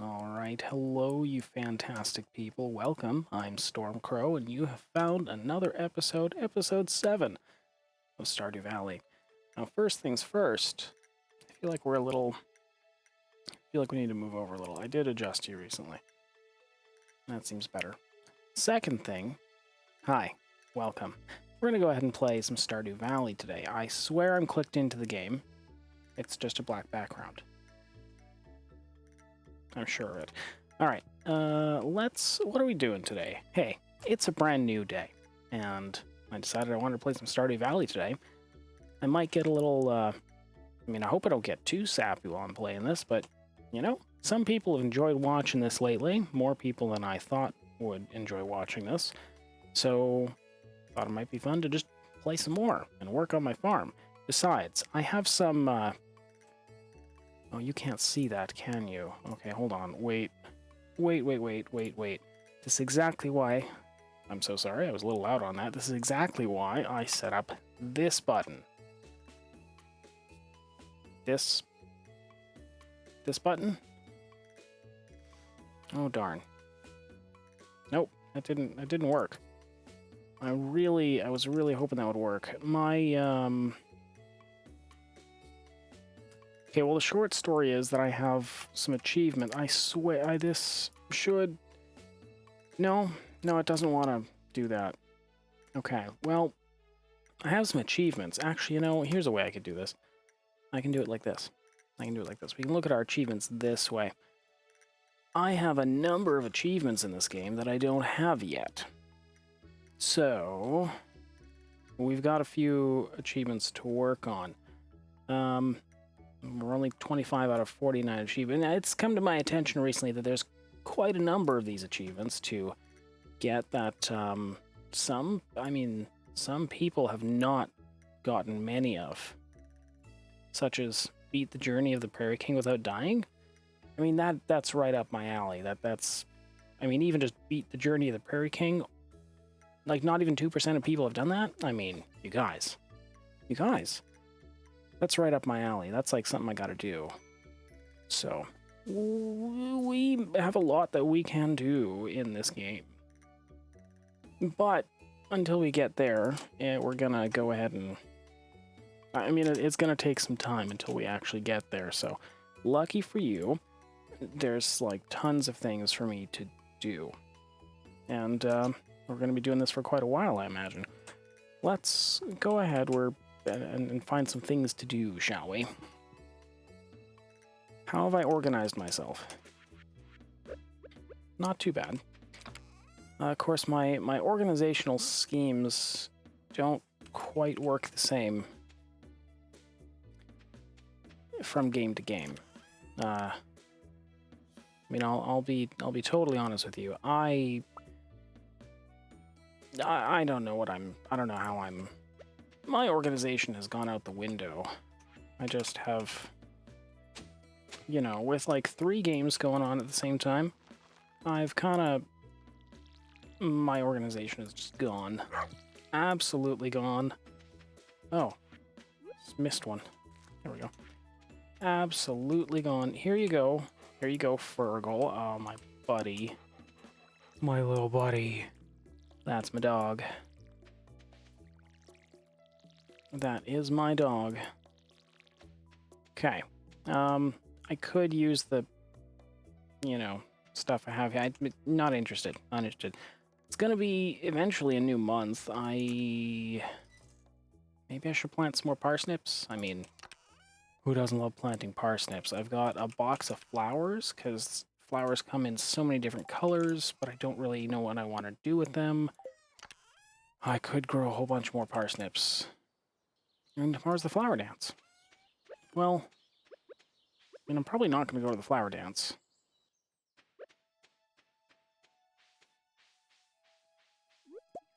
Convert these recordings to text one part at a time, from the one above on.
Alright, hello you fantastic people. Welcome, I'm Stormcrow, and you have found another episode 7 of Stardew Valley. Now, first things first, I feel like we need to move over a little. I did adjust you recently. That seems better. Second thing, hi, welcome. We're going to go ahead and play some Stardew Valley today. I swear I'm clicked into the game. It's just a black background. I'm sure of it. Alright, what are we doing today? Hey, it's a brand new day, and I decided I wanted to play some Stardew Valley today. I might get a little, I hope I don't get too sappy while I'm playing this, but, you know, some people have enjoyed watching this lately, more people than I thought would enjoy watching this, so I thought it might be fun to just play some more and work on my farm. Besides, I have some, Oh, you can't see that, can you? Okay, hold on. Wait. This is exactly why... I'm so sorry, I was a little loud on that. This is exactly why I set up this button. This button? Oh, darn. Nope, that didn't work. I was really hoping that would work. Okay, well, the short story is that I have some achievement. I swear, this should... No, it doesn't want to do that. Okay, well, I have some achievements. Actually, you know, here's a way I could do this. I can do it like this. We can look at our achievements this way. I have a number of achievements in this game that I don't have yet. So, we've got a few achievements to work on. We're only 25 out of 49 achievements. It's come to my attention recently that there's quite a number of these achievements to get that some people have not gotten many of. Such as beat the journey of the Prairie King without dying. I mean, that's right up my alley. Even just beat the journey of the Prairie King. Like, not even 2% of people have done that? I mean, you guys. That's right up my alley. That's like something I gotta do. So, we have a lot that we can do in this game. But, until we get there, we're gonna go ahead and... it's gonna take some time until we actually get there, so lucky for you, there's like tons of things for me to do. And we're gonna be doing this for quite a while, I imagine. Let's go ahead, and find some things to do, shall we? How have I organized myself? Not too bad. Of course, my organizational schemes don't quite work the same from game to game. I'll be totally honest with you. I don't know I don't know how I'm... My organization has gone out the window. I just have, you know, with like 3 games going on at the same time, I've kind of... My organization is just gone. Absolutely gone. Oh, just missed one. There we go. Absolutely gone. Here you go, Fergal. Oh, my buddy. My little buddy. That's my dog. That is my dog. Okay. I could use the, stuff I have here. I'm not interested. It's gonna be eventually a new month. Maybe I should plant some more parsnips? I mean, who doesn't love planting parsnips? I've got a box of flowers, because flowers come in so many different colors, but I don't really know what I want to do with them. I could grow a whole bunch more parsnips. And tomorrow's the flower dance. Well, I'm probably not going to go to the flower dance.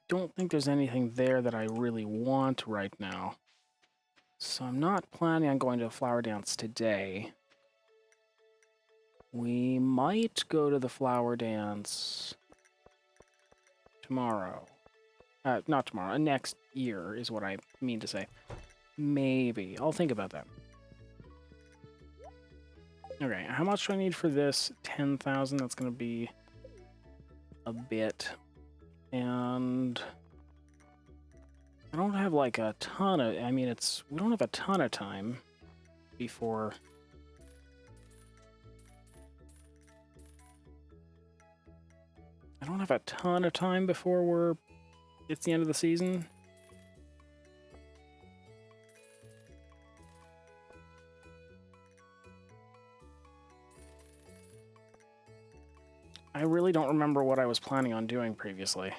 Don't think there's anything there that I really want right now. So I'm not planning on going to a flower dance today. We might go to the flower dance tomorrow. Not tomorrow, next year is what I mean to say. Maybe. I'll think about that. Okay, how much do I need for this? 10,000, that's going to be a bit. And I don't have like a ton of, I mean, we don't have a ton of time before. I don't have a ton of time before it's the end of the season. I really don't remember what I was planning on doing previously.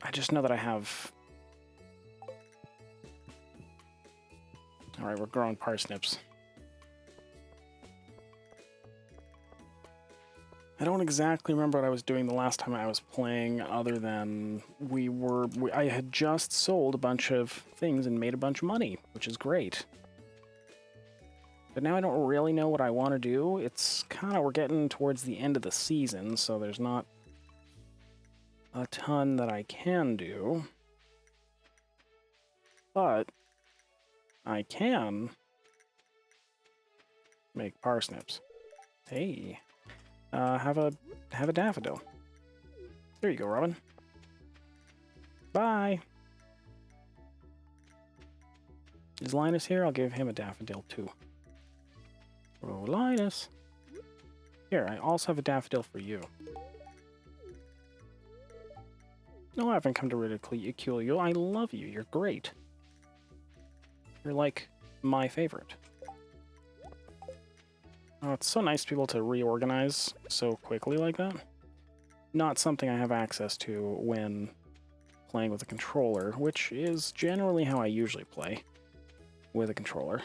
I just know that I have... Alright, we're growing parsnips. I don't exactly remember what I was doing the last time I was playing, other than I had just sold a bunch of things and made a bunch of money, which is great. But now I don't really know what I want to do. It's kind of, we're getting towards the end of the season, so there's not a ton that I can do. But I can make parsnips. Hey. Have a daffodil. There you go, Robin. Bye. Is Linus here? I'll give him a daffodil too. Oh, Linus. Here, I also have a daffodil for you. No, I haven't come to ridicule you. I love you. You're great. You're like my favorite. Oh, it's so nice to be able to reorganize so quickly like that. Not something I have access to when playing with a controller, which is generally how I usually play with a controller.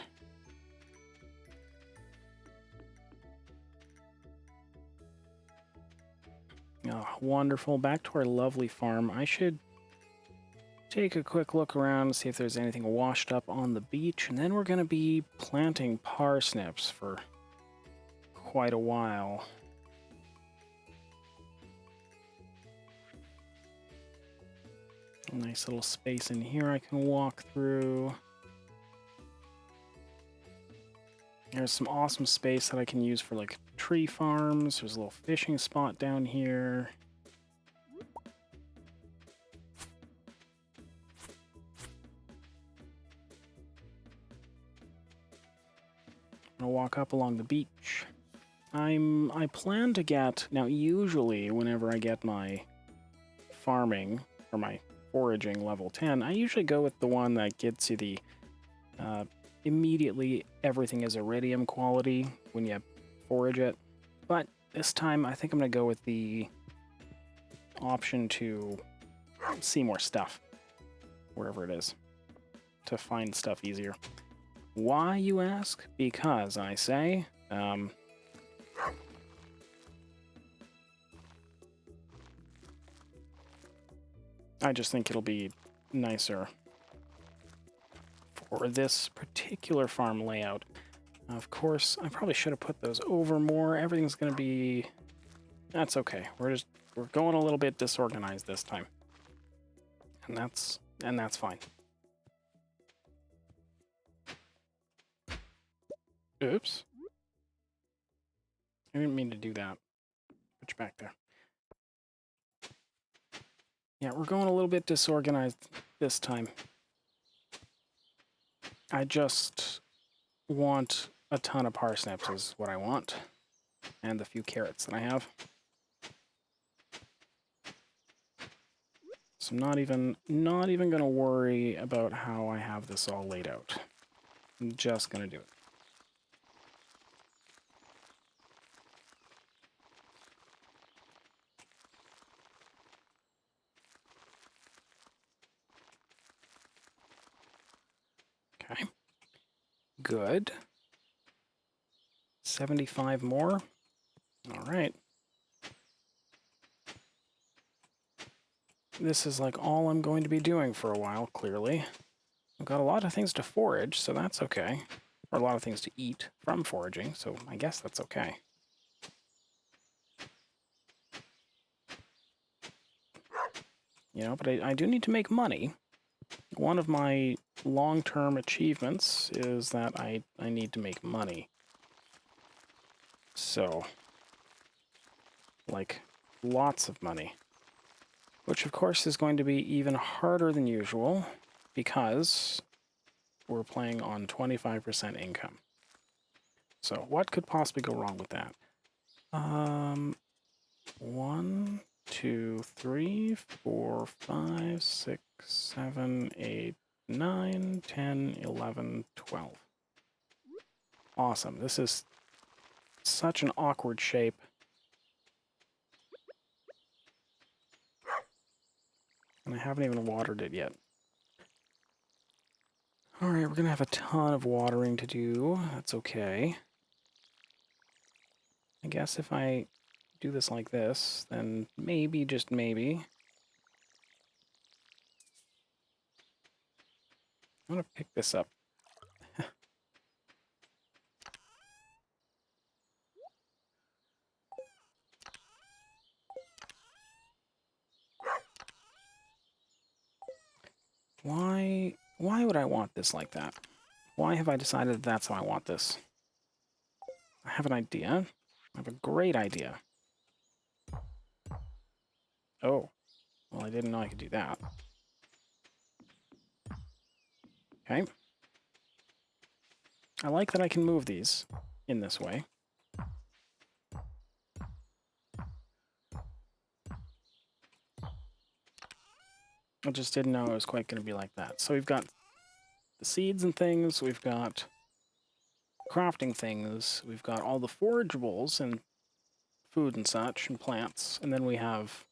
Oh, wonderful. Back to our lovely farm. I should take a quick look around, see if there's anything washed up on the beach, and then we're going to be planting parsnips for quite a while. A nice little space in here I can walk through. There's some awesome space that I can use for like tree farms. There's a little fishing spot down here. I'm gonna walk up along the beach. I plan to get, now usually whenever I get my farming or my foraging level 10, I usually go with the one that gets you the immediately everything is iridium quality when you forage it. But this time I think I'm gonna go with the option to see more stuff wherever it is, to find stuff easier. Why, you ask? Because I say, I just think it'll be nicer for this particular farm layout. Of course, I probably should have put those over more. Everything's going to be... That's okay. We're going a little bit disorganized this time. And that's fine. Oops. I didn't mean to do that. Put you back there. Yeah, we're going a little bit disorganized this time. I just want a ton of parsnips is what I want. And the few carrots that I have. So I'm not even going to worry about how I have this all laid out. I'm just going to do it. Okay. Good. 75 more. All right. This is like all I'm going to be doing for a while, clearly. I've got a lot of things to forage, so that's okay. Or a lot of things to eat from foraging, so I guess that's okay. You know, but I do need to make money. one of my long-term achievements is that I need to make money. So, like, lots of money. Which, of course, is going to be even harder than usual because we're playing on 25% income. So, what could possibly go wrong with that? 1, 2, 3, 4, 5, 6, 7, 8, 9, 10, 11, 12. Awesome. This is such an awkward shape. And I haven't even watered it yet. Alright, we're going to have a ton of watering to do. That's okay. I guess if I do this like this, then maybe, just maybe, I'm going to pick this up. Why would I want this like that? Why have I decided that that's how I want this? I have an idea. I have a great idea. Oh, well, I didn't know I could do that. Okay. I like that I can move these in this way. I just didn't know it was quite going to be like that. So we've got the seeds and things, we've got crafting things, we've got all the forageables and food and such, and plants, and then we have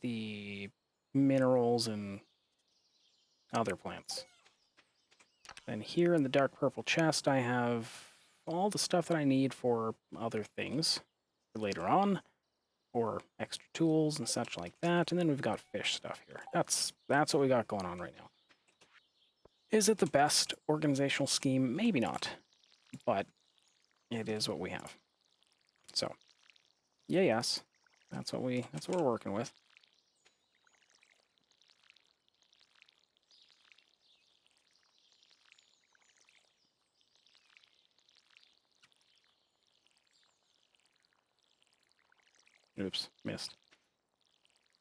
the minerals and other plants. And here in the dark purple chest, I have all the stuff that I need for other things for later on, or extra tools and such like that. And then we've got fish stuff here. That's what we got going on right now. Is it the best organizational scheme? Maybe not, but it is what we have. So, yeah, yes, that's what we're working with. Oops, missed.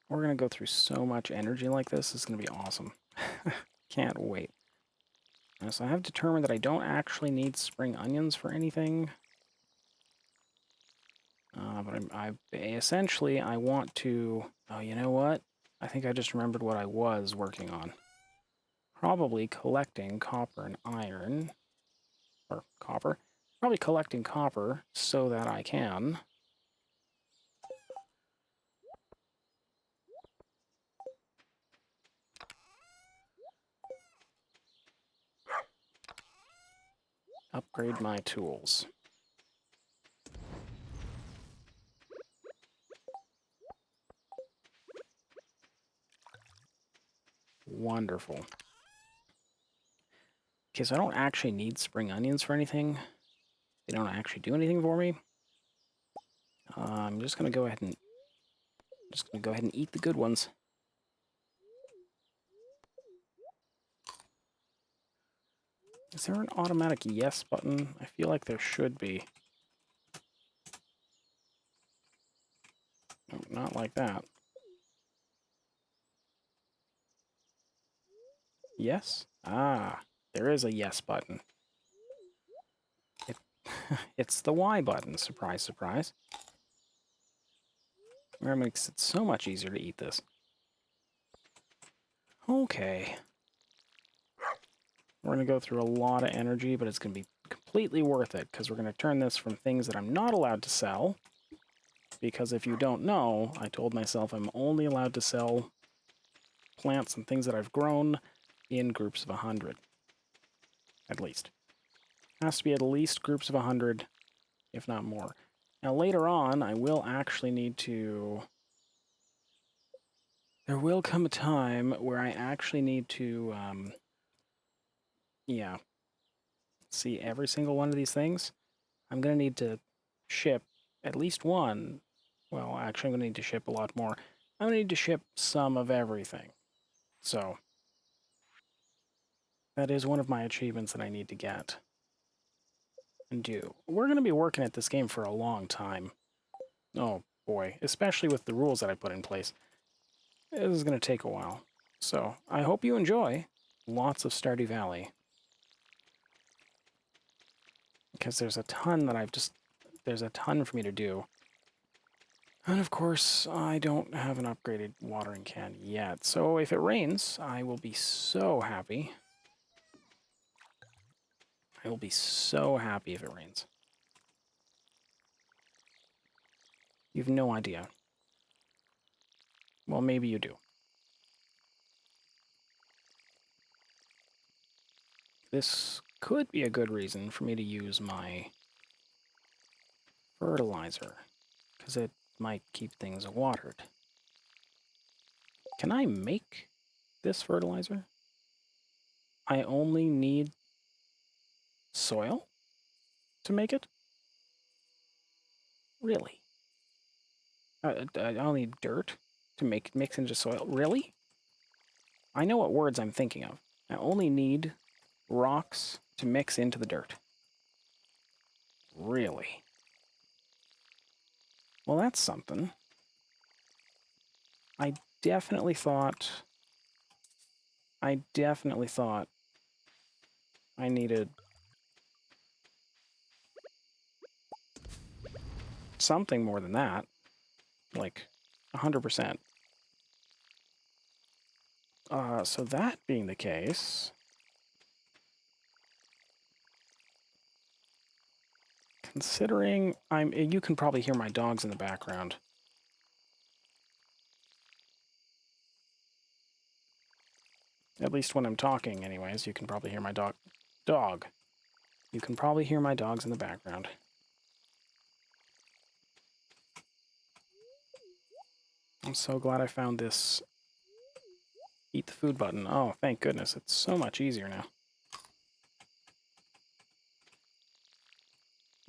We're going to go through so much energy like this. It's going to be awesome. Can't wait. So I have determined that I don't actually need spring onions for anything. But essentially, I want to... Oh, you know what? I think I just remembered what I was working on. Probably collecting copper and iron. Or copper. Probably collecting copper so that I can... upgrade my tools. Wonderful. Okay, so I don't actually need spring onions for anything. They don't actually do anything for me. I'm just gonna go ahead and eat the good ones. Is there an automatic yes button? I feel like there should be. No, not like that. Yes? Ah, there is a yes button. It's the Y button. Surprise, surprise. That makes it so much easier to eat this. Okay. We're going to go through a lot of energy, but it's going to be completely worth it, because we're going to turn this from things that I'm not allowed to sell. Because if you don't know, I told myself I'm only allowed to sell plants and things that I've grown in groups of 100. At least. Has to be at least groups of 100, if not more. Now later on, I will actually need to... There will come a time where I actually need to, yeah, see every single one of these things. I'm going to need to ship at least one. Well, actually, I'm going to need to ship a lot more. I'm going to need to ship some of everything. So that is one of my achievements that I need to get and do. We're going to be working at this game for a long time. Oh boy, especially with the rules that I put in place. This is going to take a while. So I hope you enjoy lots of Stardew Valley. Because there's a ton that there's a ton for me to do. And of course, I don't have an upgraded watering can yet. So if it rains, I will be so happy. I will be so happy if it rains. You've no idea. Well, maybe you do. This could be a good reason for me to use my fertilizer, because it might keep things watered. Can I make this fertilizer? I only need soil to make it? Really? I only need dirt to mix into soil? Really? I know what words I'm thinking of. I only need rocks to mix into the dirt. Really? Well, that's something. I definitely thought I needed something more than that. Like 100%. So that being the case, considering you can probably hear my dogs in the background. At least when I'm talking, anyways, you can probably hear my dog. You can probably hear my dogs in the background. I'm so glad I found this eat the food button. Oh, thank goodness. It's so much easier now.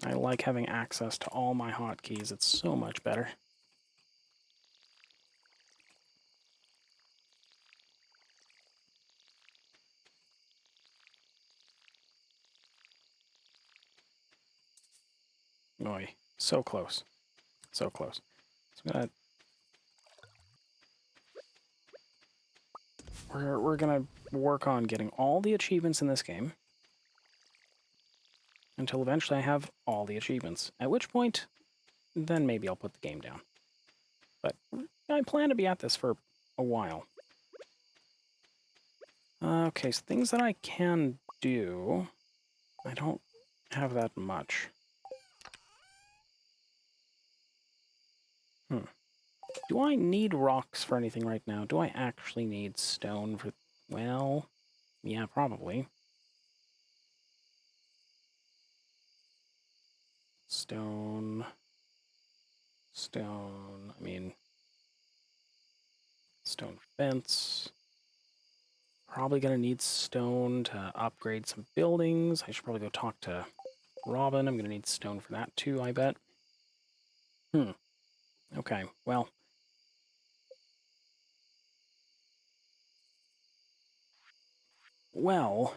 I like having access to all my hotkeys. It's so much better. Oy, so close. So close. So we're gonna work on getting all the achievements in this game until eventually I have all the achievements. At which point, then maybe I'll put the game down. But I plan to be at this for a while. Okay, so things that I can do. I don't have that much. Do I need rocks for anything right now? Do I actually need stone for... Well, yeah, probably. Stone... Stone... I mean... Stone fence... Probably gonna need stone to upgrade some buildings. I should probably go talk to Robin. I'm gonna need stone for that too, I bet. Okay, well... Well...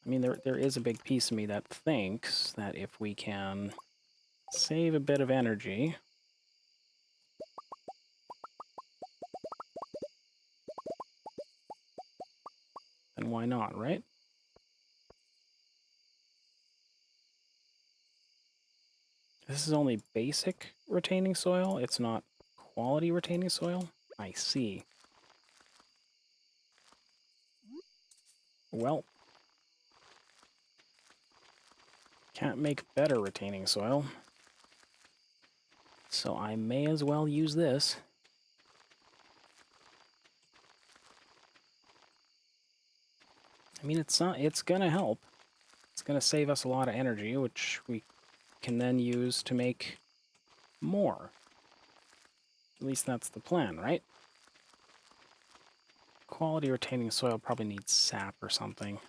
I mean, there is a big piece of me that thinks that if we can save a bit of energy... then why not, right? This is only basic retaining soil. It's not quality retaining soil. I see. Well, can't make better retaining soil. So I may as well use this. I mean, it's gonna help. It's gonna save us a lot of energy, which we can then use to make more. At least that's the plan, right? Quality retaining soil probably needs sap or something.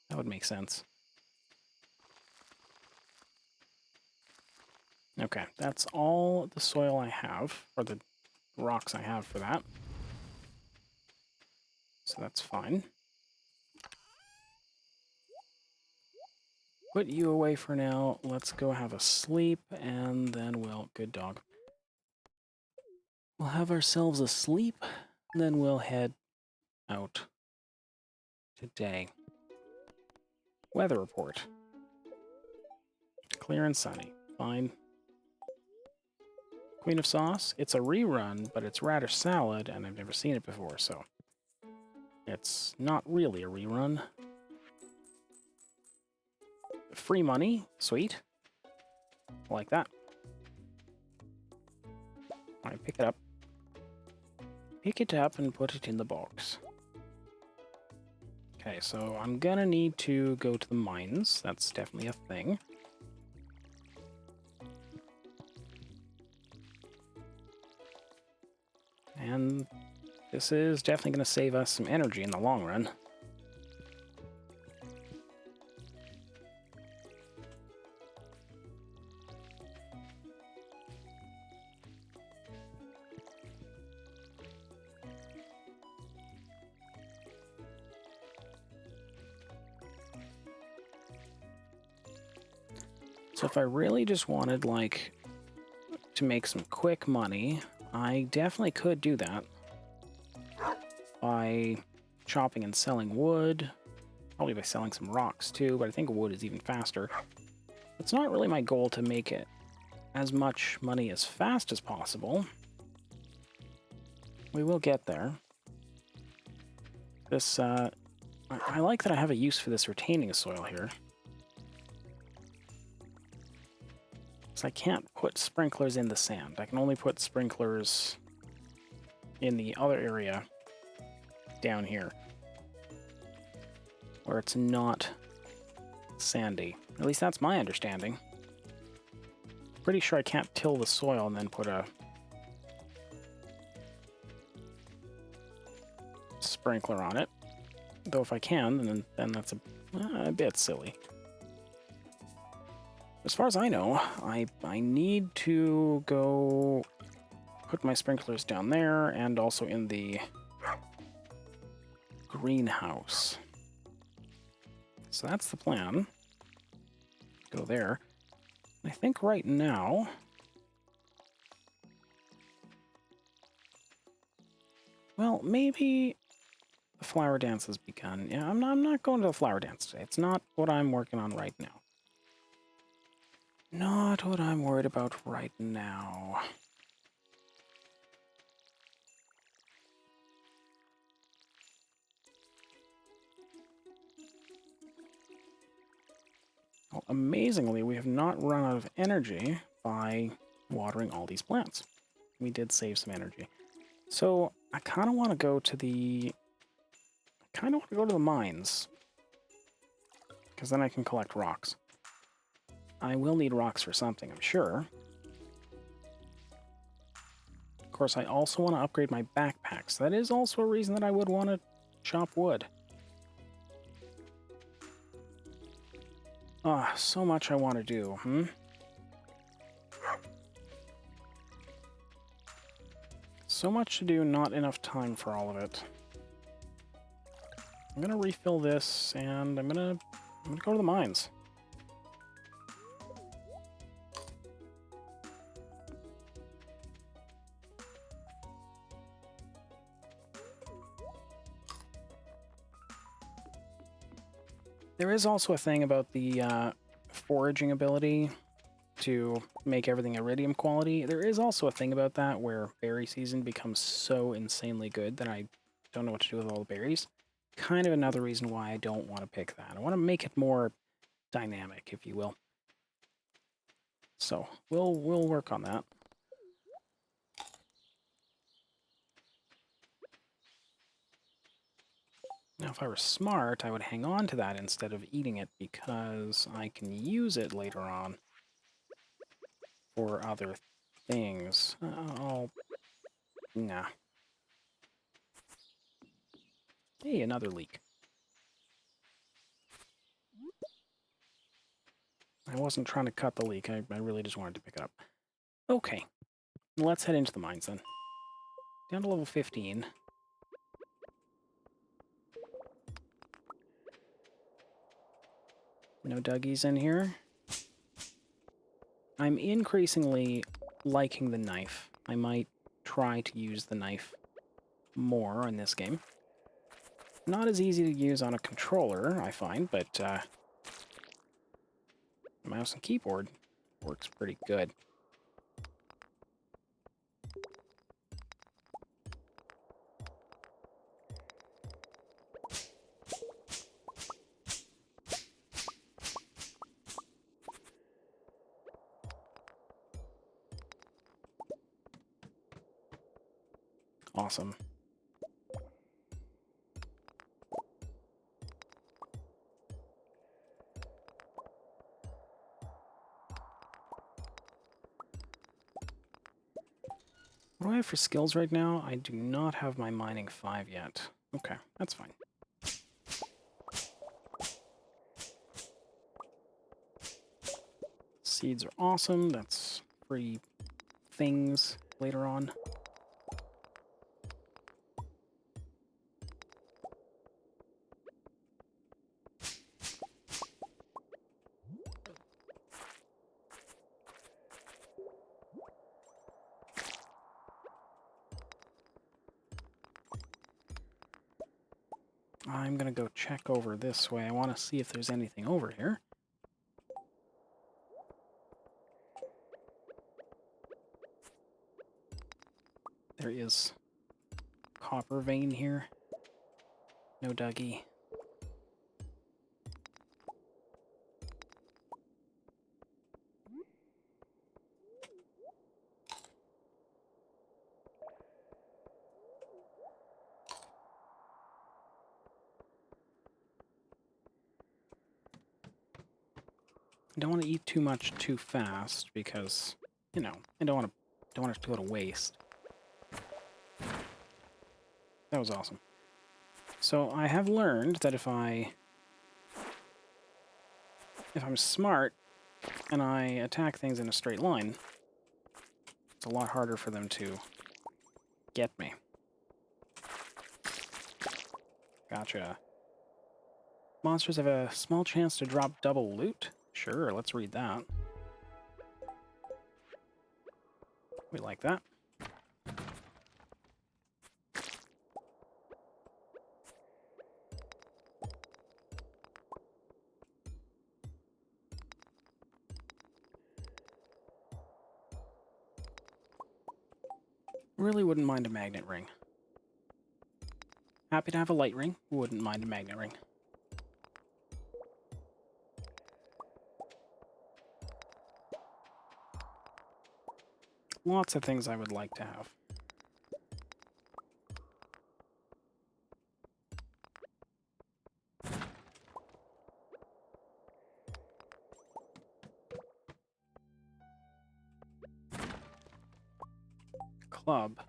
That would make sense. Okay, that's all the soil I have, or the rocks I have for that. So that's fine. Put you away for now. Let's go have a sleep, and then we'll... Good dog. We'll have ourselves a sleep, and then we'll head out today. Weather report. Clear and sunny. Fine. Queen of Sauce. It's a rerun, but it's radish salad, and I've never seen it before, so... It's not really a rerun. Free money. Sweet. I like that. Alright, pick it up. Pick it up and put it in the box. Okay, so I'm gonna need to go to the mines. That's definitely a thing. And this is definitely gonna save us some energy in the long run. So if I really just wanted, like, to make some quick money, I definitely could do that by chopping and selling wood, probably by selling some rocks too, but I think wood is even faster. It's not really my goal to make it as much money as fast as possible. We will get there. This, I like that I have a use for this retaining soil here. So I can't put sprinklers in the sand. I can only put sprinklers in the other area down here, where it's not sandy. At least that's my understanding. Pretty sure I can't till the soil and then put a sprinkler on it. Though if I can, then that's a bit silly. As far as I know, I need to go put my sprinklers down there and also in the greenhouse. So that's the plan. Go there. I think right now... Well, maybe the flower dance has begun. Yeah, I'm not going to the flower dance today. It's not what I'm working on right now. Not what I'm worried about right now. Well, amazingly, we have not run out of energy by watering all these plants. We did save some energy. So I kind of want to go to the... mines. Because then I can collect rocks. I will need rocks for something, I'm sure. Of course, I also want to upgrade my backpacks. That is also a reason that I would want to chop wood. Ah, so much I want to do, So much to do, not enough time for all of it. I'm gonna refill this, and I'm gonna go to the mines. There is also a thing about the foraging ability to make everything iridium quality. There is also a thing about that where berry season becomes so insanely good that I don't know what to do with all the berries. Kind of another reason why I don't want to pick that. I want to make it more dynamic, if you will. So we'll work on that. Now, if I were smart, I would hang on to that instead of eating it because I can use it later on for other things. Nah. Hey, another leak. I wasn't trying to cut the leak. I really just wanted to pick it up. Okay. Let's head into the mines then. Down to level 15. No Dougies in here. I'm increasingly liking the knife. I might try to use the knife more in this game. Not as easy to use on a controller, I find, but mouse and keyboard works pretty good. Awesome. What do I have for skills right now? I do not have my mining 5 yet. Okay, that's fine. Seeds are awesome. That's free things later on. I'm gonna go check over this way. I want to see if there's anything over here. There is copper vein here. No Dougie. I don't want to eat too much too fast because, you know, I don't want it to go to waste. That was awesome. So I have learned that if I'm smart and I attack things in a straight line, it's a lot harder for them to get me. Gotcha. Monsters have a small chance to drop double loot. Sure, let's read that. We like that. Really wouldn't mind a magnet ring. Happy to have a light ring. Wouldn't mind a magnet ring. Lots of things I would like to have. Club.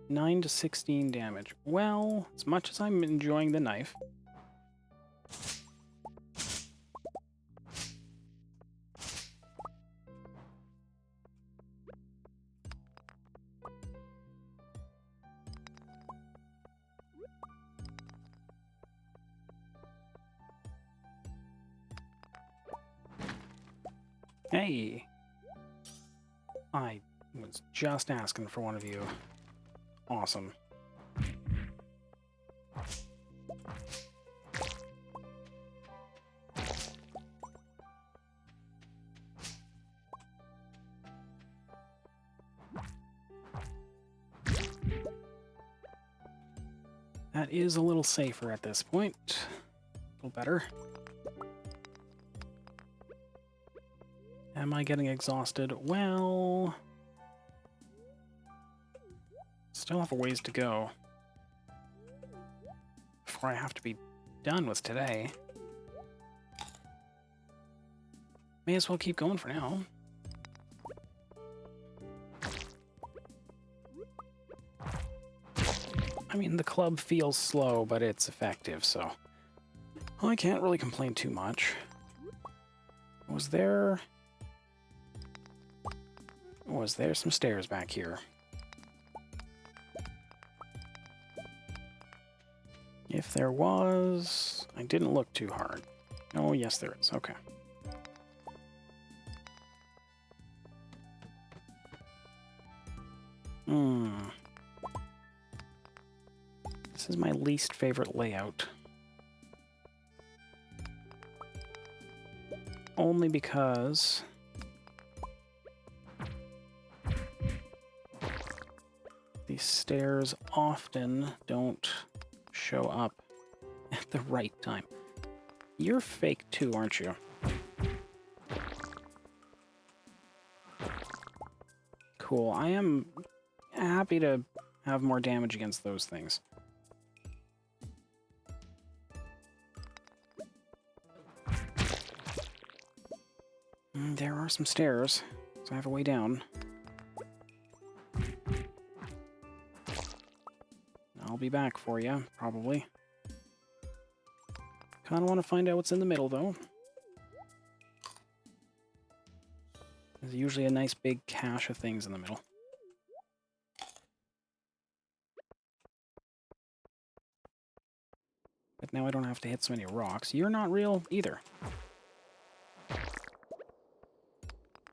9 to 16 damage. Well, as much as I'm enjoying the knife, hey! I was just asking for one of you. Awesome. That is a little safer at this point. A little better. Am I getting exhausted? Well... still have a ways to go before I have to be done with today. May as well keep going for now. I mean, the club feels slow, but it's effective, so I can't really complain too much. Was there some stairs back here? If there was... I didn't look too hard. Oh, yes, there is. Okay. This is my least favorite layout. Only because... these stairs often don't show up at the right time. You're fake too, aren't you? Cool. I am happy to have more damage against those things. There are some stairs, so I have a way down. I'll be back for you, probably. Kind of want to find out what's in the middle, though. There's usually a nice big cache of things in the middle. But now I don't have to hit so many rocks. You're not real either.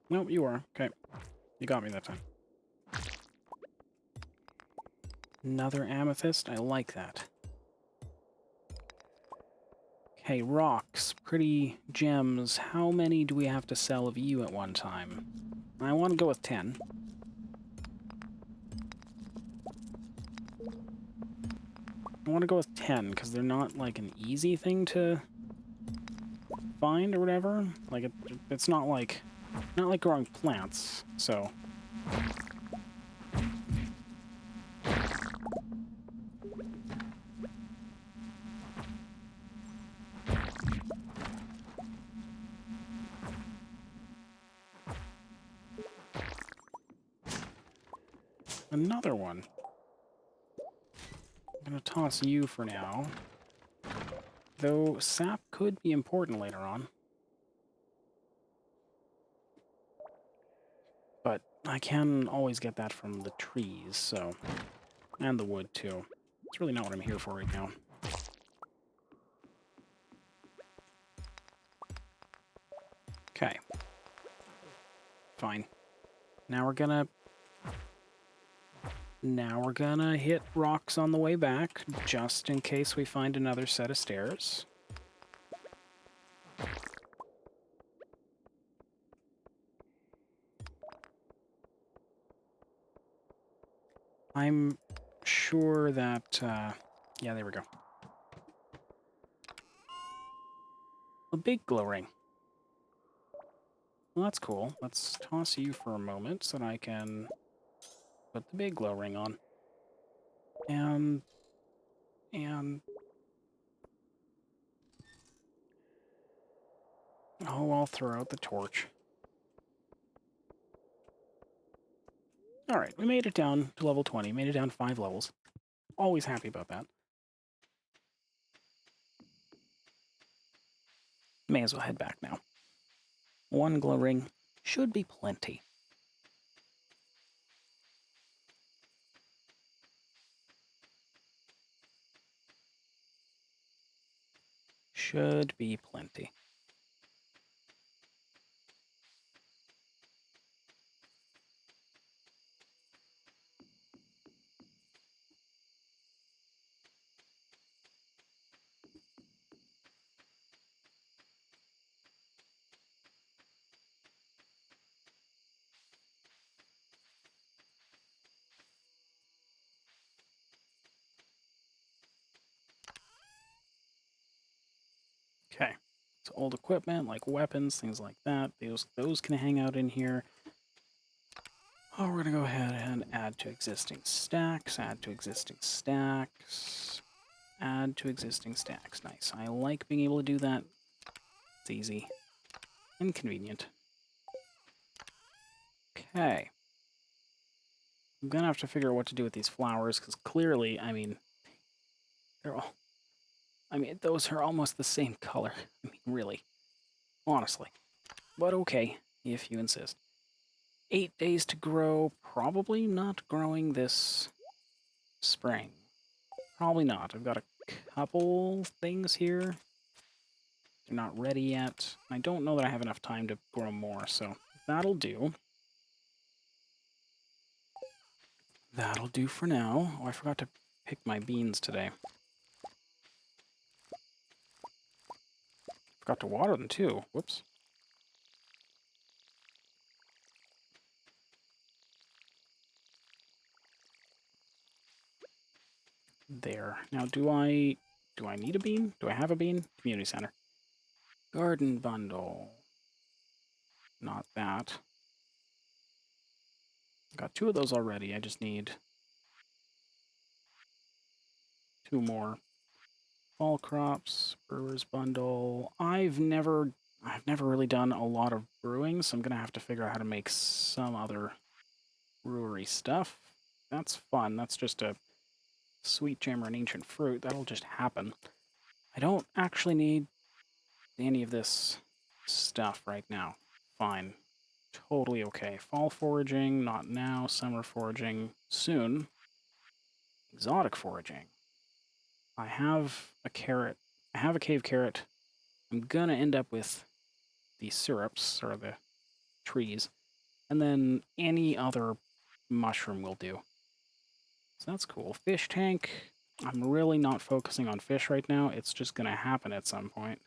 Nope, you are. Okay. You got me that time. Another amethyst? I like that. Okay, rocks. Pretty gems. How many do we have to sell of you at one time? I want to go with 10. I want to go with 10, because they're not, like, an easy thing to find or whatever. Like, it's not like growing plants, so... Another one. I'm gonna toss you for now. Though sap could be important later on. But I can always get that from the trees, so... And the wood, too. It's really not what I'm here for right now. Okay. Fine. Now we're gonna hit rocks on the way back, just in case we find another set of stairs. I'm sure that, yeah, there we go. A big glow ring. Well, that's cool. Let's toss you for a moment so that I can put the big glow ring on. And... oh, I'll throw out the torch. Alright, we made it down to level 20. Made it down 5 levels. Always happy about that. May as well head back now. 1 glow ring should be plenty. Should be plenty. Okay. So old equipment, like weapons, things like that. Those can hang out in here. Oh, we're going to go ahead and add to existing stacks, add to existing stacks, add to existing stacks. Nice. I like being able to do that. It's easy and convenient. Okay. I'm going to have to figure out what to do with these flowers, because clearly, I mean, those are almost the same color. I mean, really. Honestly. But okay, if you insist. 8 days to grow. Probably not growing this spring. Probably not. I've got a couple things here. They're not ready yet. I don't know that I have enough time to grow more, so that'll do. That'll do for now. Oh, I forgot to pick my beans today. Forgot to water them too. Whoops. There. Now, do I need a bean? Do I have a bean? Community center. Garden bundle. Not that. Got 2 of those already. I just need 2 more. Fall crops, brewer's bundle. I've never really done a lot of brewing, so I'm gonna have to figure out how to make some other brewery stuff. That's fun. That's just a sweet gem or an ancient fruit. That'll just happen. I don't actually need any of this stuff right now. Fine. Totally okay. Fall foraging, not now. Summer foraging, soon. Exotic foraging. I have a carrot. I have a cave carrot. I'm gonna end up with the syrups, or the trees, and then any other mushroom will do. So that's cool. Fish tank. I'm really not focusing on fish right now. It's just gonna happen at some point.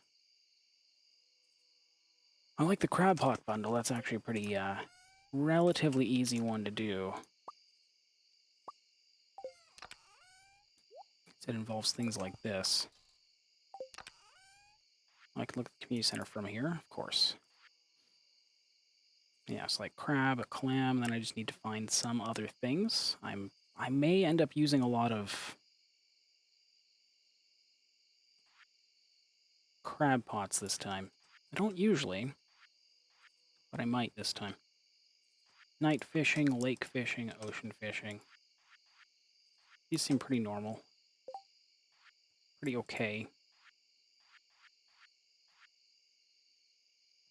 I like the crab pot bundle. That's actually a pretty, relatively easy one to do. It involves things like this. I can look at the community center from here, of course. Yeah, it's like crab, a clam, then I just need to find some other things. I may end up using a lot of crab pots this time. I don't usually, but I might this time. Night fishing, lake fishing, ocean fishing. These seem pretty normal. Pretty okay.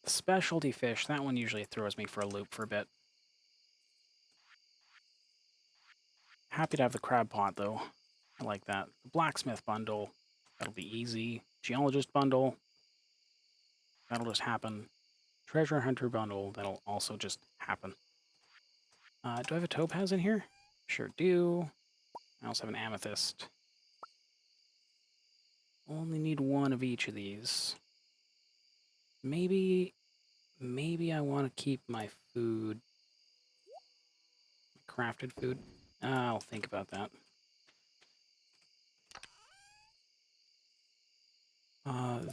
The specialty fish, that one usually throws me for a loop for a bit. Happy to have the crab pot, though. I like that. The blacksmith bundle, that'll be easy. Geologist bundle, that'll just happen. Treasure hunter bundle, that'll also just happen. Do I have a topaz in here? Sure do. I also have an amethyst. Only need 1 of each of these. Maybe I want to keep my food. Crafted food. I'll think about that.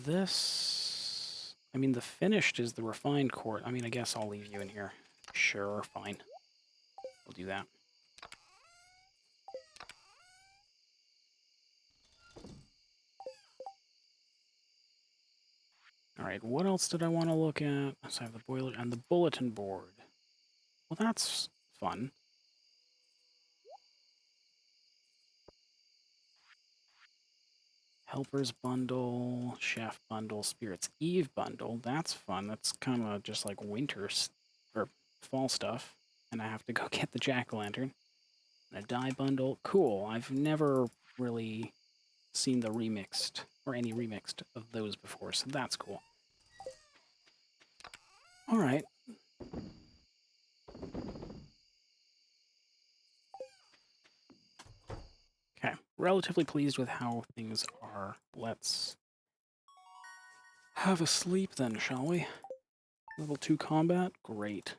This... I mean, the finished is the refined quart. I mean, I guess I'll leave you in here. Sure, fine. We'll do that. Alright, what else did I want to look at? So I have the boiler and the bulletin board. Well, that's fun. Helper's bundle, chef bundle, Spirit's Eve bundle. That's fun. That's kind of just like winter or fall stuff. And I have to go get the jack-o'-lantern. And a dye bundle. Cool. I've never really seen the remixed, or any remixed of those before, so that's cool. All right. Okay. Relatively pleased with how things are. Let's have a sleep then, shall we? Level 2 combat? Great.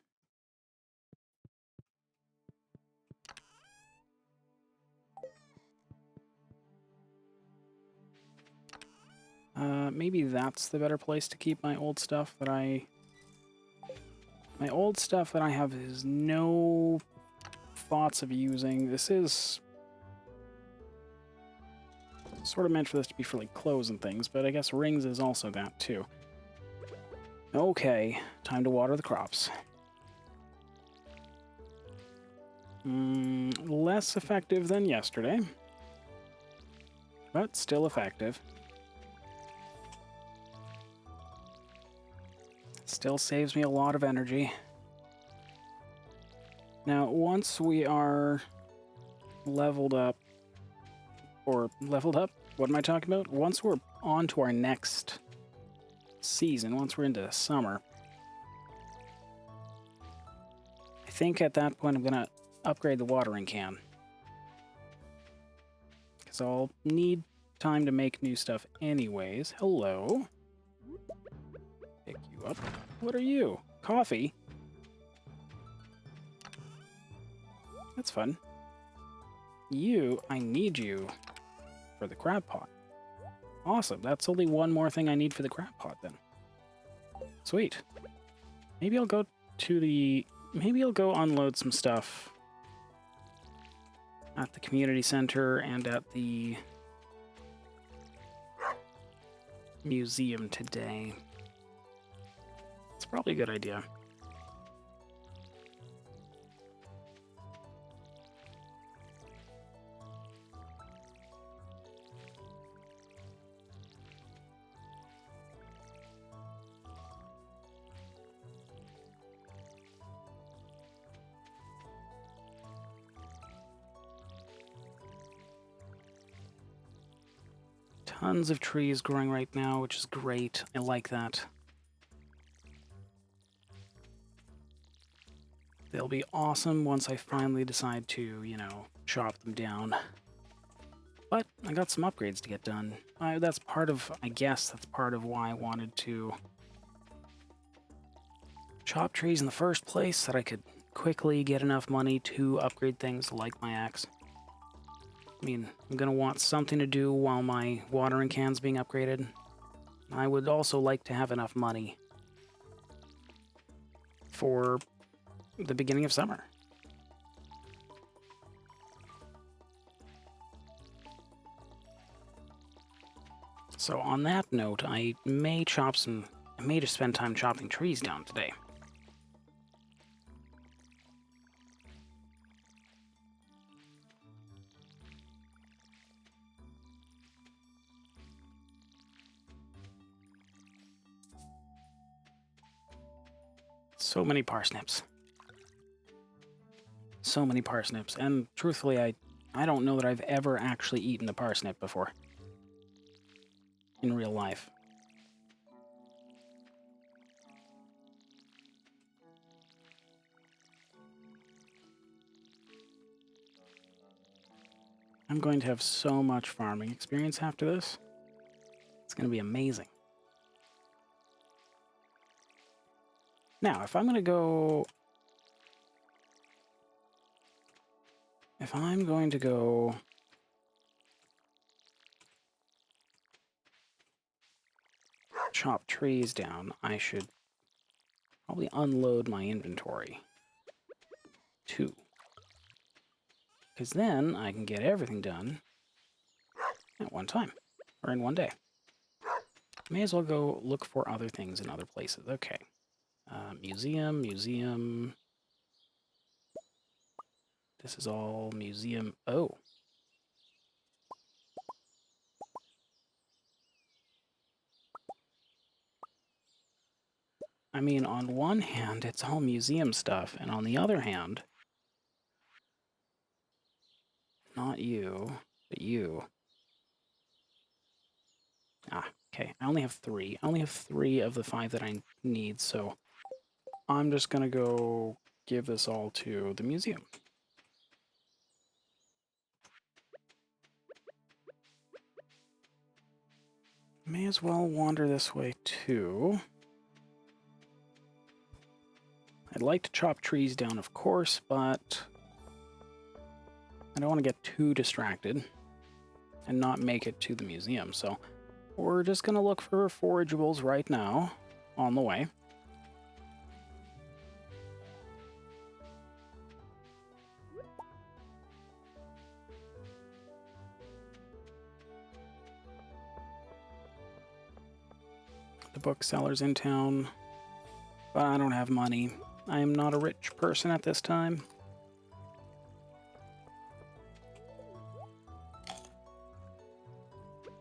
Maybe that's the better place to keep my old stuff that I... My old stuff that I have is no thoughts of using. This is sort of meant for this to be for like clothes and things, but I guess rings is also that too. Okay, time to water the crops. Less effective than yesterday, but still effective. Still saves me a lot of energy. Now, once we are leveled up, or leveled up. What am I talking about? Once we're on to our next season, once we're into summer, I think at that point I'm going to upgrade the watering can. Because I'll need time to make new stuff anyways. Hello. Pick you up. What are you? Coffee? That's fun. You, I need you for the crab pot. Awesome. That's only one more thing I need for the crab pot then. Sweet. Maybe I'll go to the... Maybe I'll go unload some stuff at the community center and at the museum today. It's probably a good idea. Tons of trees growing right now, which is great. I like that. They'll be awesome once I finally decide to, you know, chop them down. But I got some upgrades to get done. That's part of, I guess, that's part of why I wanted to chop trees in the first place, so that I could quickly get enough money to upgrade things like my axe. I mean, I'm going to want something to do while my watering can's being upgraded. I would also like to have enough money for the beginning of summer. So on that note, I may just spend time chopping trees down today. So many parsnips. So many parsnips. And truthfully, I don't know that I've ever actually eaten a parsnip before. In real life. I'm going to have so much farming experience after this. It's going to be amazing. Now, if I'm going to go chop trees down, I should probably unload my inventory too. Because then I can get everything done at one time, or in one day. May as well go look for other things in other places. Okay. Museum. This is all museum. Oh. I mean, on one hand, it's all museum stuff, and on the other hand, not you, but you. Ah, okay. I only have 3. I only have 3 of the 5 that I need, so I'm just gonna go give this all to the museum. May as well wander this way, too. I'd like to chop trees down, of course, but I don't want to get too distracted and not make it to the museum, so we're just going to look for forageables right now on the way. The bookseller's in town, but I don't have money. I am not a rich person at this time.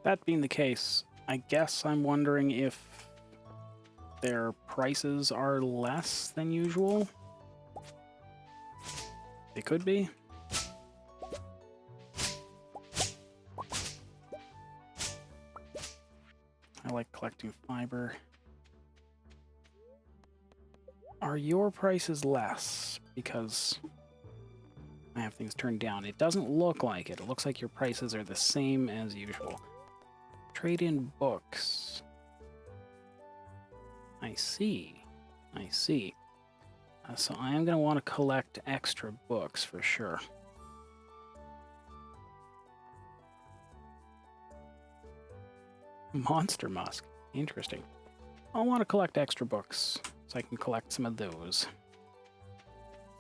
That being the case, I guess I'm wondering if their prices are less than usual. They could be. I like collecting fiber. Are your prices less because I have things turned down? It doesn't look like it. It looks like your prices are the same as usual. Trade in books. I see. I see. So I am going to want to collect extra books for sure. Monster Musk. Interesting. I'll want to collect extra books so I can collect some of those.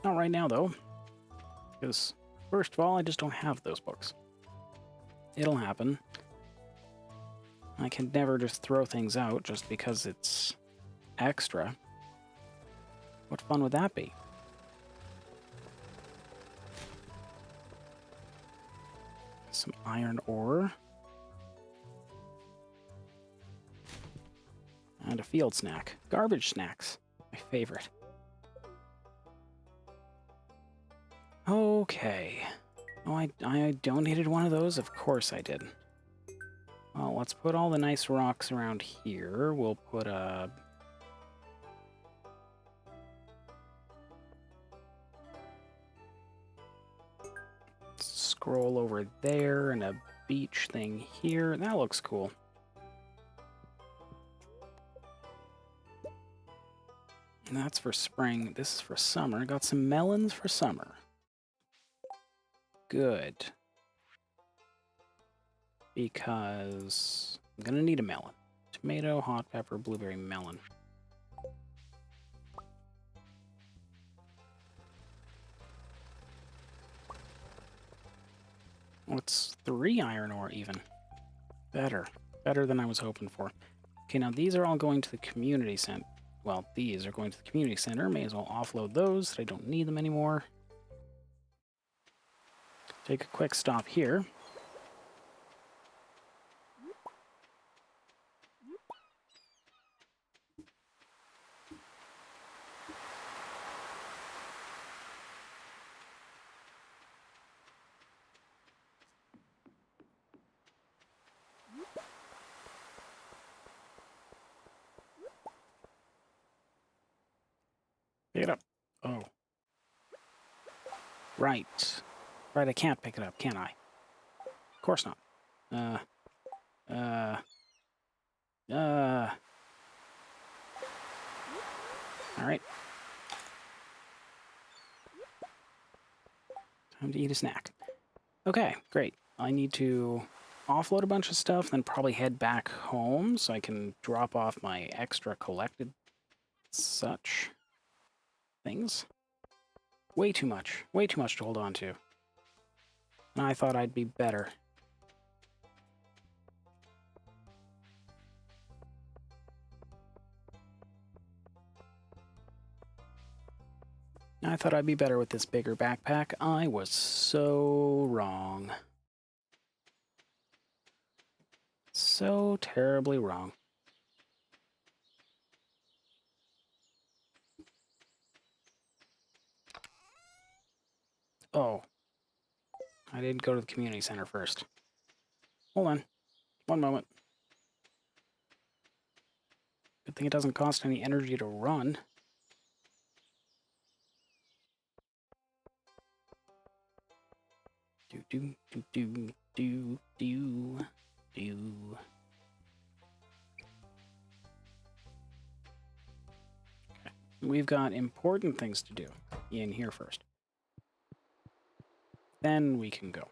Not right now, though. Because, first of all, I just don't have those books. It'll happen. I can never just throw things out just because it's extra. What fun would that be? Some iron ore. And a field snack. Garbage snacks. My favorite. Okay. Oh, I donated one of those? Of course I did. Well, let's put all the nice rocks around here. We'll put a... scroll over there and a beach thing here. That looks cool. And that's for spring. This is for summer. Got some melons for summer. Good. Because I'm gonna need a melon. Tomato, hot pepper, blueberry, melon. What's 3 iron ore even? Better. Better than I was hoping for. Okay, now these are all going to the community center. Well, these are going to the community center. May as well offload those so I don't need them anymore. Take a quick stop here. Pick it up. Oh. Right. Right, I can't pick it up, can I? Of course not. Alright. Time to eat a snack. Okay, great. I need to offload a bunch of stuff, then probably head back home so I can drop off my extra collected such things. Way too much to hold on to. And I thought I'd be better. I thought I'd be better with this bigger backpack. I was so wrong. So terribly wrong. Oh. I didn't go to the community center first. Hold on. One moment. Good thing it doesn't cost any energy to run. Do. Okay. We've got important things to do in here first. Then we can go.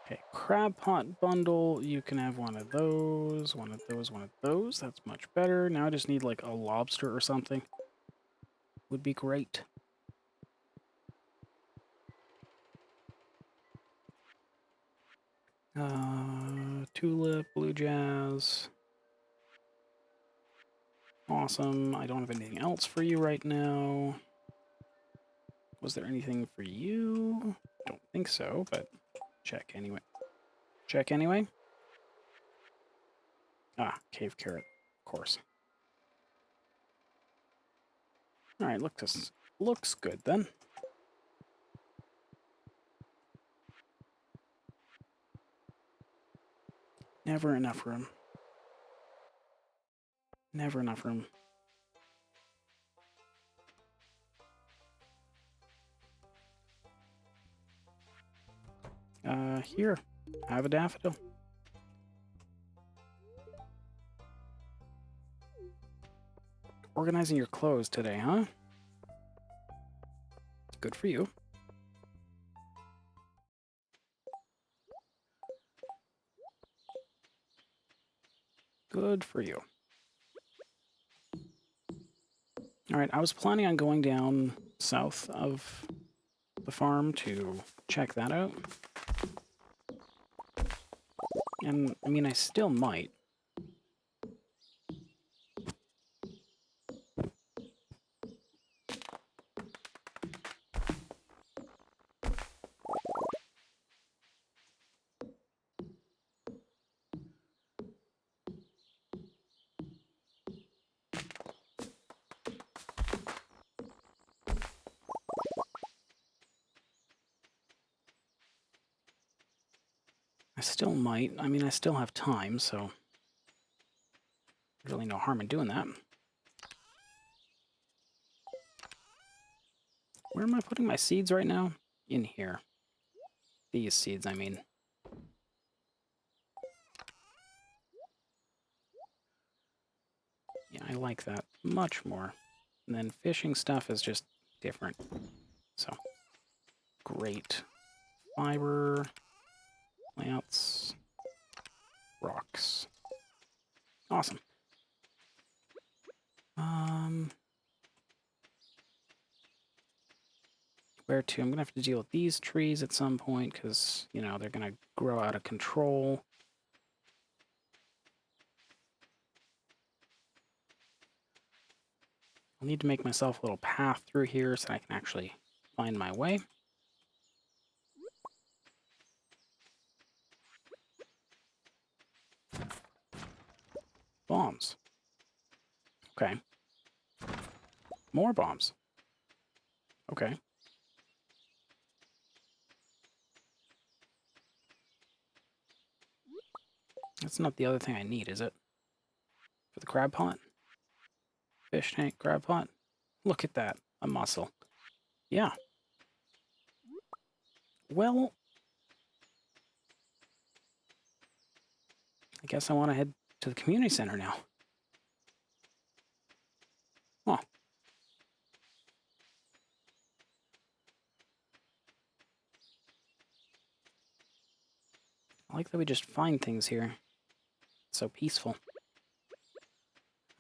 Okay, crab pot bundle. You can have one of those, one of those, one of those. That's much better. Now I just need like a lobster or something. Would be great. Tulip, blue jazz. Awesome. I don't have anything else for you right now. Was there anything for you? Don't think so, but check anyway. Check anyway. Ah, cave carrot, of course. All right, looks good then. Never enough room. Never enough room. Here. Have a daffodil. Organizing your clothes today, huh? Good for you. Good for you. Alright, I was planning on going down south of the farm to check that out. And, I mean, I still might. I still might. I mean, I still have time, so really no harm in doing that. Where am I putting my seeds right now? In here. These seeds, I mean. Yeah, I like that much more. And then fishing stuff is just different. So, great. Fiber, plants, rocks. Awesome. Where to? I'm going to have to deal with these trees at some point because, you know, they're going to grow out of control. I'll need to make myself a little path through here so I can actually find my way. Bombs. Okay. More bombs. Okay. That's not the other thing I need, is it? For the crab pot? Fish tank, crab pot? Look at that. A mussel. Yeah. Well, I guess I want to head to the community center now. Huh. I like that we just find things here. It's so peaceful.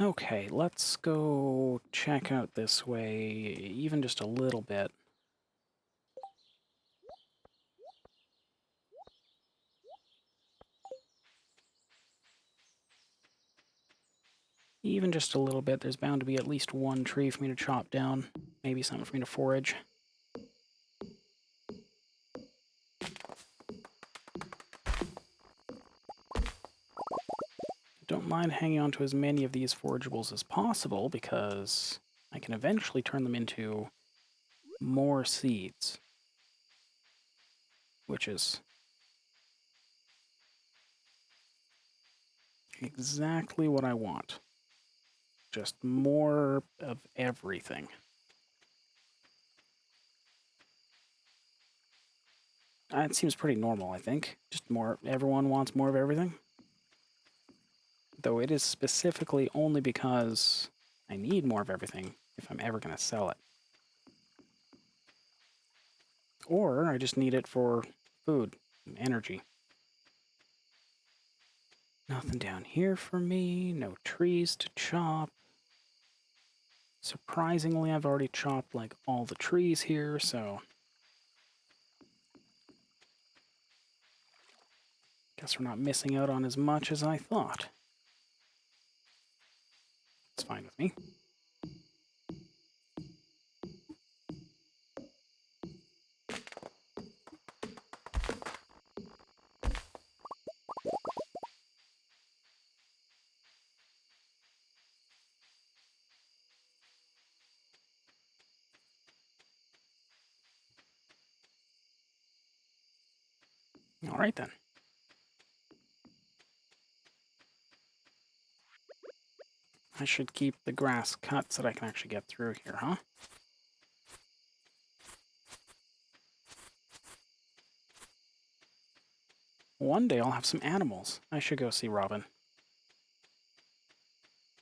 Okay, let's go check out this way, even just a little bit. Even just a little bit. There's bound to be at least one tree for me to chop down. Maybe something for me to forage. Don't mind hanging on to as many of these forageables as possible because I can eventually turn them into more seeds, which is exactly what I want. Just more of everything. It seems pretty normal, I think. Just more, everyone wants more of everything. Though it is specifically only because I need more of everything if I'm ever going to sell it. Or I just need it for food and energy. Nothing down here for me, no trees to chop. Surprisingly, I've already chopped like all the trees here, so guess we're not missing out on as much as I thought. It's fine with me. All right then. I should keep the grass cut so that I can actually get through here, huh? One day I'll have some animals. I should go see Robin.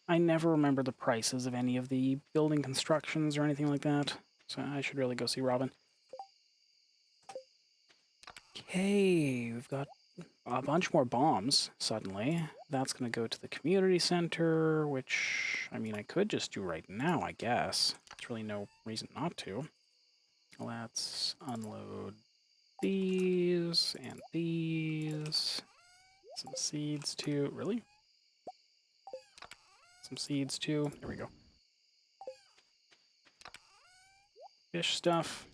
I never remember the prices of any of the building constructions or anything like that, so I should really go see Robin. Okay, we've got a bunch more bombs, suddenly. That's going to go to the community center, which, I mean, I could just do right now, I guess. There's really no reason not to. Let's unload these and these. Some seeds too. Really? Some seeds too. There we go. Fish stuff.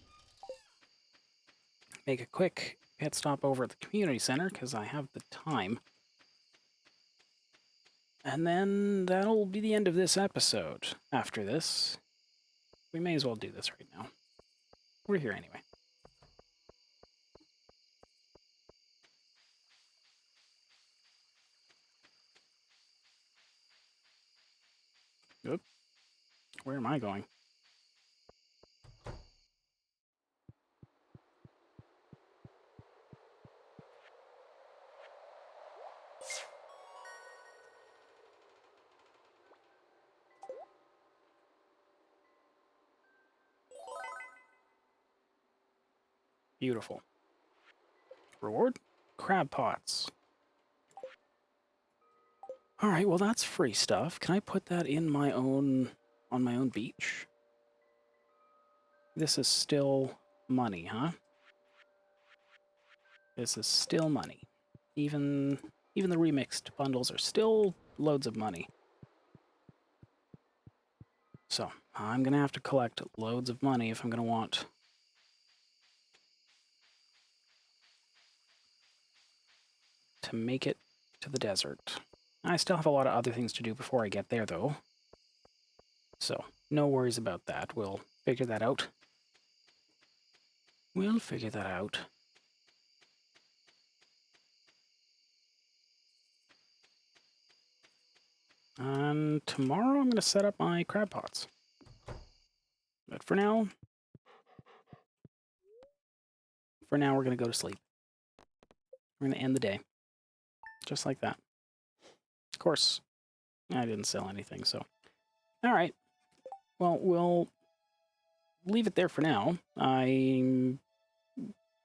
Make a quick pit stop over at the community center because I have the time. And then that'll be the end of this episode. After this, we may as well do this right now. We're here anyway. Oop. Where am I going? Beautiful. Reward? Crab pots. Alright, well that's free stuff. Can I put that in my own... on my own beach? This is still money, huh? This is still money. Even the remixed bundles are still loads of money. So, I'm gonna have to collect loads of money if I'm gonna want to make it to the desert. I still have a lot of other things to do before I get there, though. So, no worries about that. We'll figure that out. We'll figure that out. And tomorrow I'm going to set up my crab pots. But for now, we're going to go to sleep. We're going to end the day. Just like that. Of course, I didn't sell anything, so... Alright. Well, we'll leave it there for now. I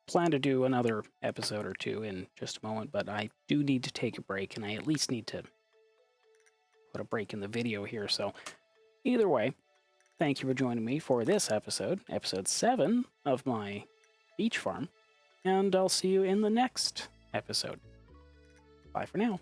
plan to do another episode or two in just a moment, but I do need to take a break, and I at least need to put a break in the video here, so either way, thank you for joining me for this episode, episode 7 of my beach farm, and I'll see you in the next episode. Bye for now.